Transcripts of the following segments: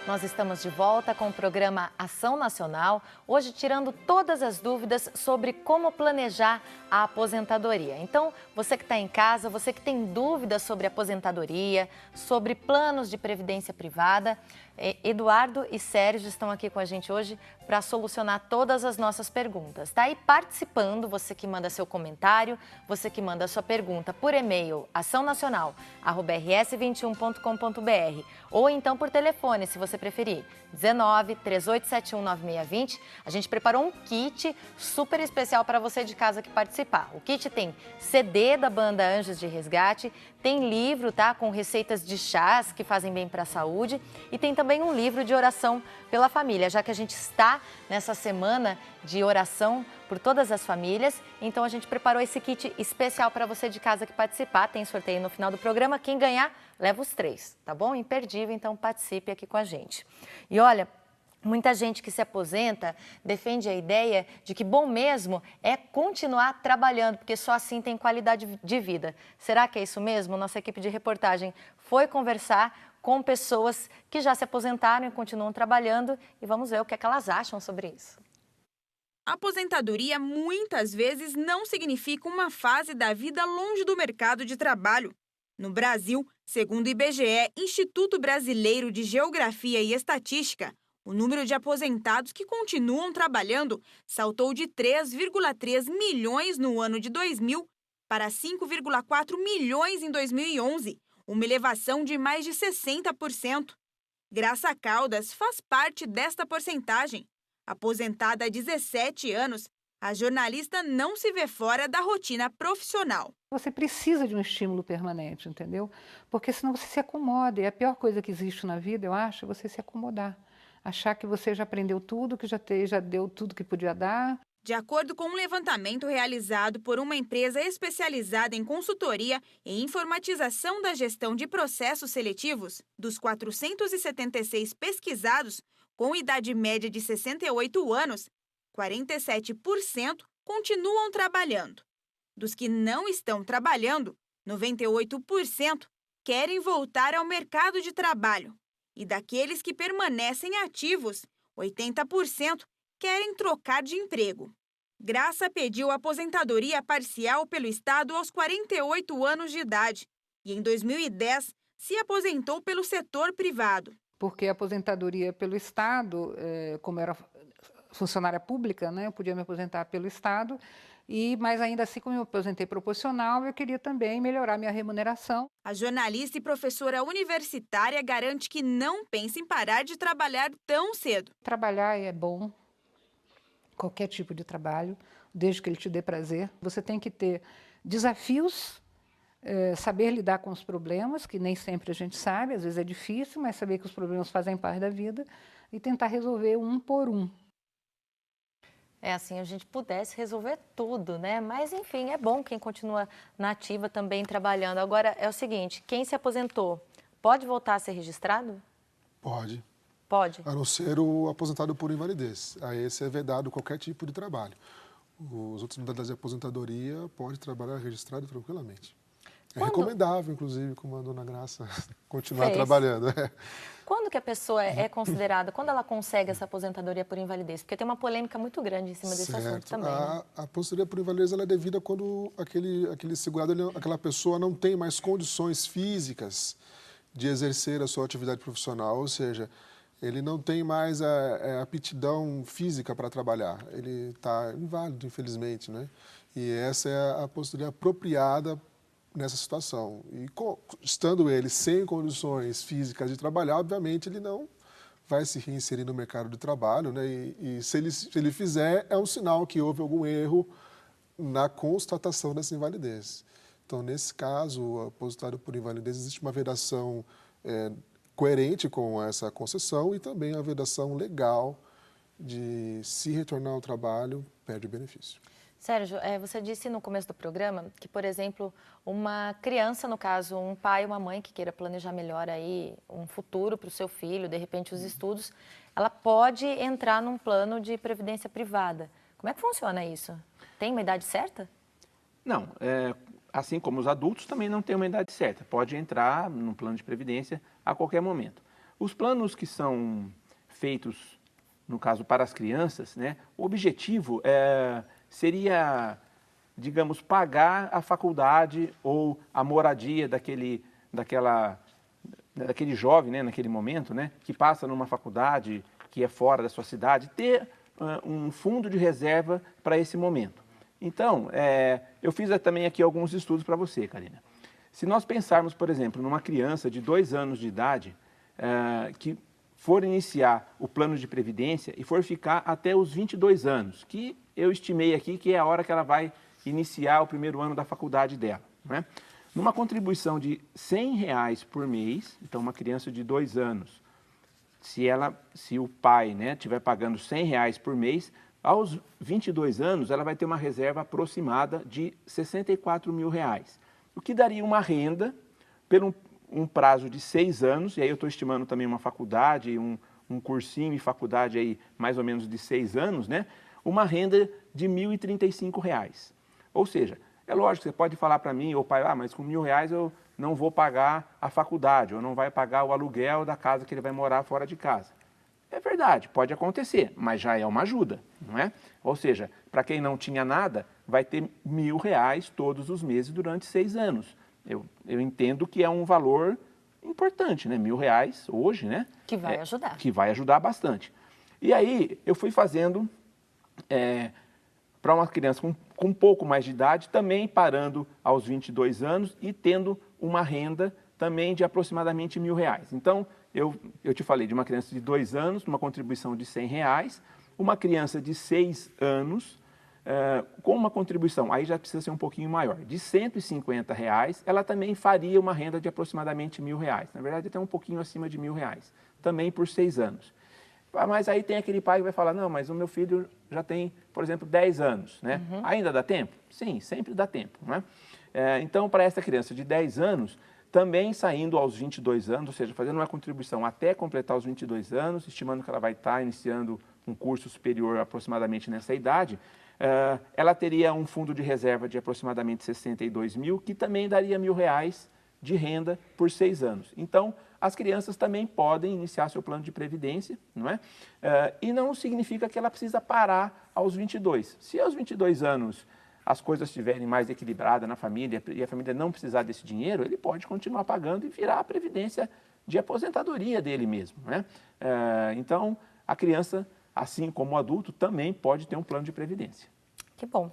Nós estamos de volta com o programa Ação Nacional, hoje tirando todas as dúvidas sobre como planejar a aposentadoria. Então, você que está em casa, você que tem dúvidas sobre aposentadoria, sobre planos de previdência privada, Eduardo e Sérgio estão aqui com a gente hoje para solucionar todas as nossas perguntas. Tá aí participando, você que manda seu comentário, você que manda sua pergunta por e-mail, açãonacional@rs21.com.br ou então por telefone, se você preferir, 19 3871 9620. A gente preparou um kit super especial para você de casa que participar. O kit tem CD da banda Anjos de Resgate, tem livro, tá, com receitas de chás que fazem bem para a saúde e tem também um livro de oração pela família, já que a gente está nessa semana de oração por todas as famílias, então a gente preparou esse kit especial para você de casa que participar. Tem sorteio no final do programa, quem ganhar leva os 3, tá bom? Imperdível, então participe aqui com a gente. E olha, muita gente que se aposenta defende a ideia de que bom mesmo é continuar trabalhando, porque só assim tem qualidade de vida. Será que é isso mesmo? Nossa equipe de reportagem foi conversar com pessoas que já se aposentaram e continuam trabalhando e vamos ver o que é que elas acham sobre isso. A aposentadoria muitas vezes não significa uma fase da vida longe do mercado de trabalho. No Brasil, segundo o IBGE, Instituto Brasileiro de Geografia e Estatística, o número de aposentados que continuam trabalhando saltou de 3,3 milhões no ano de 2000 para 5,4 milhões em 2011, uma elevação de mais de 60%. Graça Caldas faz parte desta porcentagem. Aposentada há 17 anos, a jornalista não se vê fora da rotina profissional. Você precisa de um estímulo permanente, entendeu? Porque senão você se acomoda. E a pior coisa que existe na vida, eu acho, é você se acomodar. Achar que você já aprendeu tudo, que já deu tudo que podia dar. De acordo com um levantamento realizado por uma empresa especializada em consultoria e informatização da gestão de processos seletivos, dos 476 pesquisados com idade média de 68 anos, 47% continuam trabalhando. Dos que não estão trabalhando, 98% querem voltar ao mercado de trabalho. E daqueles que permanecem ativos, 80% querem trocar de emprego. Graça pediu aposentadoria parcial pelo Estado aos 48 anos de idade e, em 2010, se aposentou pelo setor privado. Porque a aposentadoria pelo Estado, como era funcionária pública, né, eu podia me aposentar pelo Estado, mas ainda assim, como eu me aposentei proporcional, eu queria também melhorar minha remuneração. A jornalista e professora universitária garante que não pensa em parar de trabalhar tão cedo. Trabalhar é bom, qualquer tipo de trabalho, desde que ele te dê prazer. Você tem que ter desafios, saber lidar com os problemas, que nem sempre a gente sabe, às vezes é difícil, mas saber que os problemas fazem parte da vida e tentar resolver um por um. É assim, a gente pudesse resolver tudo, né? Mas, enfim, é bom quem continua na ativa também trabalhando. Agora, é o seguinte, quem se aposentou, pode voltar a ser registrado? Pode. Pode? A não ser o aposentado por invalidez. A esse é vedado qualquer tipo de trabalho. Os outros modalidades de aposentadoria pode trabalhar registrado tranquilamente. É recomendável, inclusive, como a dona Graça, continuar trabalhando. Quando que a pessoa é considerada, quando ela consegue essa aposentadoria por invalidez? Porque tem uma polêmica muito grande em cima desse assunto também. A aposentadoria por invalidez ela é devida quando aquele segurado, aquela pessoa não tem mais condições físicas de exercer a sua atividade profissional, ou seja, ele não tem mais a aptidão física para trabalhar. Ele está inválido, infelizmente, né? E essa é a aposentadoria apropriada nessa situação. E estando ele sem condições físicas de trabalhar, obviamente ele não vai se reinserir no mercado de trabalho, né? E se ele fizer, é um sinal que houve algum erro na constatação dessa invalidez. Então, nesse caso, aposentado por invalidez, existe uma vedação coerente com essa concessão e também a vedação legal de se retornar ao trabalho, perde o benefício. Sérgio, você disse no começo do programa que, por exemplo, uma criança, no caso, um pai ou uma mãe que queira planejar melhor aí um futuro para o seu filho, de repente os estudos, ela pode entrar num plano de previdência privada. Como é que funciona isso? Tem uma idade certa? Não, assim como os adultos também não tem uma idade certa. Pode entrar num plano de previdência a qualquer momento. Os planos que são feitos, no caso, para as crianças, né, o objetivo seria, digamos, pagar a faculdade ou a moradia daquele jovem, né, naquele momento, né, que passa numa faculdade que é fora da sua cidade, ter um fundo de reserva para esse momento. Então, eu fiz também aqui alguns estudos para você, Karina. Se nós pensarmos, por exemplo, numa criança de 2 anos de idade que for iniciar o plano de previdência e for ficar até os 22 anos, que eu estimei aqui que é a hora que ela vai iniciar o primeiro ano da faculdade dela, né? Numa contribuição de R$100 por mês, então uma criança de 2 anos, se o pai, né, estiver pagando R$100 por mês, aos 22 anos ela vai ter uma reserva aproximada de R$64 mil, o que daria uma renda pelo um prazo de 6 anos, e aí eu estou estimando também uma faculdade, um cursinho e faculdade aí mais ou menos de 6 anos, né? Uma renda de R$1.035. Ou seja, é lógico, você pode falar para mim, ou pai, mas com R$1.000 eu não vou pagar a faculdade, ou não vai pagar o aluguel da casa que ele vai morar fora de casa. É verdade, pode acontecer, mas já é uma ajuda, não é? Ou seja, para quem não tinha nada, vai ter R$1.000 todos os meses durante 6 anos. Eu entendo que é um valor importante, né? R$1.000 hoje, né? Que vai ajudar. Que vai ajudar bastante. E aí, eu fui fazendo para uma criança com um pouco mais de idade, também parando aos 22 anos e tendo uma renda também de aproximadamente R$1.000. Então, eu te falei de uma criança de 2 anos, uma contribuição de R$100, uma criança de 6 anos, com uma contribuição, aí já precisa ser um pouquinho maior, de R$150, ela também faria uma renda de aproximadamente R$1.000. Na verdade, até um pouquinho acima de R$1.000, também por 6 anos. Mas aí tem aquele pai que vai falar, não, mas o meu filho já tem, por exemplo, 10 anos, né? Ainda dá tempo? Sim, sempre dá tempo, né? Então, para essa criança de 10 anos, também saindo aos 22 anos, ou seja, fazendo uma contribuição até completar os 22 anos, estimando que ela vai estar iniciando um curso superior aproximadamente nessa idade, ela teria um fundo de reserva de aproximadamente 62 mil, que também daria R$1.000 de renda por 6 anos. Então, as crianças também podem iniciar seu plano de previdência, não é? E não significa que ela precisa parar aos 22. Se aos 22 anos as coisas estiverem mais equilibradas na família e a família não precisar desse dinheiro, ele pode continuar pagando e virar a previdência de aposentadoria dele mesmo, né? Então, a criança, assim como o adulto, também pode ter um plano de previdência. Que bom.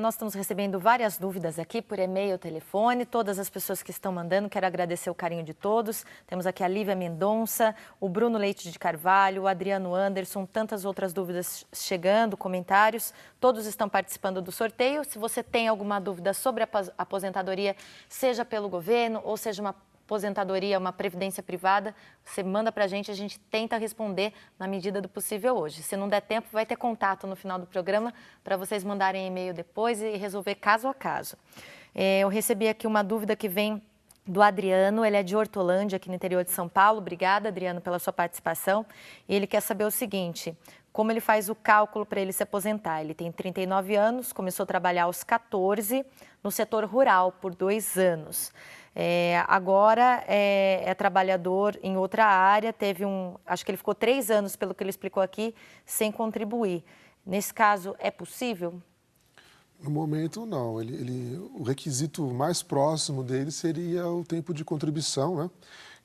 Nós estamos recebendo várias dúvidas aqui por e-mail, telefone, todas as pessoas que estão mandando, quero agradecer o carinho de todos. Temos aqui a Lívia Mendonça, o Bruno Leite de Carvalho, o Adriano Anderson, tantas outras dúvidas chegando, comentários. Todos estão participando do sorteio. Se você tem alguma dúvida sobre a aposentadoria, seja pelo governo ou seja uma aposentadoria, uma previdência privada, você manda para a gente tenta responder na medida do possível hoje. Se não der tempo, vai ter contato no final do programa para vocês mandarem e-mail depois e resolver caso a caso. Eu recebi aqui uma dúvida que vem do Adriano, ele é de Hortolândia, aqui no interior de São Paulo. Obrigada, Adriano, pela sua participação. E ele quer saber o seguinte, como ele faz o cálculo para ele se aposentar? Ele tem 39 anos, começou a trabalhar aos 14 no setor rural por 2 anos. Agora é trabalhador em outra área, acho que ele ficou 3 anos, pelo que ele explicou aqui, sem contribuir. Nesse caso, é possível? No momento, não. O requisito mais próximo dele seria o tempo de contribuição, né?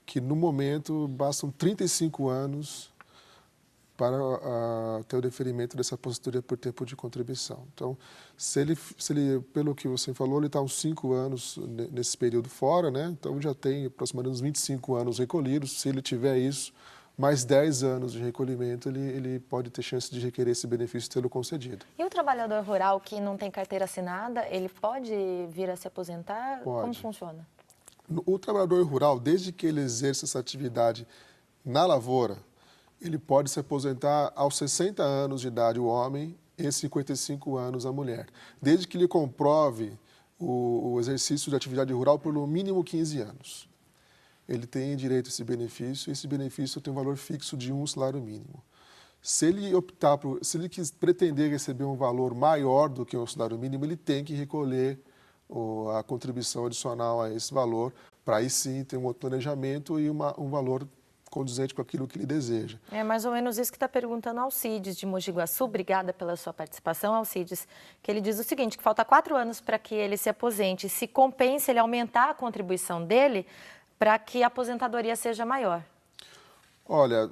Que no momento bastam 35 anos para ter o deferimento dessa aposentadoria por tempo de contribuição. Então, se ele, pelo que você falou, ele está uns 5 anos nesse período fora, né? Então já tem aproximadamente uns 25 anos recolhidos. Se ele tiver isso, mais 10 anos de recolhimento, ele pode ter chance de requerer esse benefício e tê-lo concedido. E o trabalhador rural que não tem carteira assinada, ele pode vir a se aposentar? Pode. Como funciona? O trabalhador rural, desde que ele exerça essa atividade na lavoura, ele pode se aposentar aos 60 anos de idade, o homem, e 55 anos a mulher. Desde que ele comprove o exercício de atividade rural por no mínimo 15 anos. Ele tem direito a esse benefício, e esse benefício tem um valor fixo de 1 salário mínimo. Se ele pretender receber um valor maior do que o salário mínimo, ele tem que recolher a contribuição adicional a esse valor, para aí sim ter um outro planejamento e um valor condizente com aquilo que ele deseja. É mais ou menos isso que está perguntando Alcides, de Mogi Guaçu. Obrigada pela sua participação, Alcides, que ele diz o seguinte, que falta 4 anos para que ele se aposente. Se compensa ele aumentar a contribuição dele para que a aposentadoria seja maior? Olha,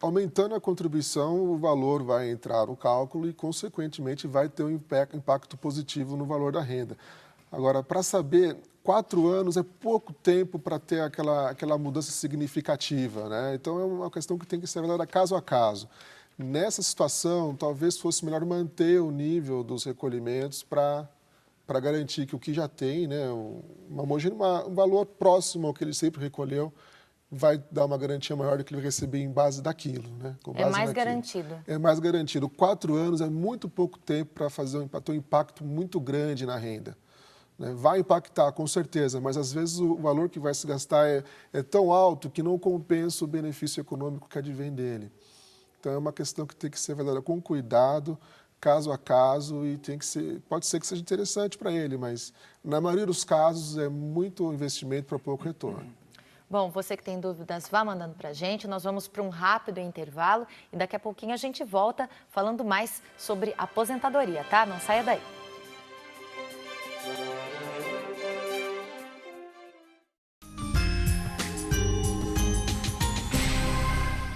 aumentando a contribuição, o valor vai entrar no cálculo e, consequentemente, vai ter um impacto positivo no valor da renda. Agora, para saber, 4 anos é pouco tempo para ter aquela mudança significativa, né? Então, é uma questão que tem que ser avaliada caso a caso. Nessa situação, talvez fosse melhor manter o nível dos recolhimentos para garantir que o que já tem, né, um valor próximo ao que ele sempre recolheu, vai dar uma garantia maior do que ele vai receber em base daquilo, né? Com base É mais naquilo. garantido. É mais garantido. 4 anos é muito pouco tempo para ter um impacto muito grande na renda. Né? Vai impactar, com certeza, mas às vezes o valor que vai se gastar é tão alto que não compensa o benefício econômico que advém dele. Então é uma questão que tem que ser avaliada com cuidado, caso a caso, e pode ser que seja interessante para ele, mas na maioria dos casos é muito investimento para pouco retorno. Bom, você que tem dúvidas, vá mandando para a gente. Nós vamos para um rápido intervalo e daqui a pouquinho a gente volta falando mais sobre aposentadoria, tá? Não saia daí.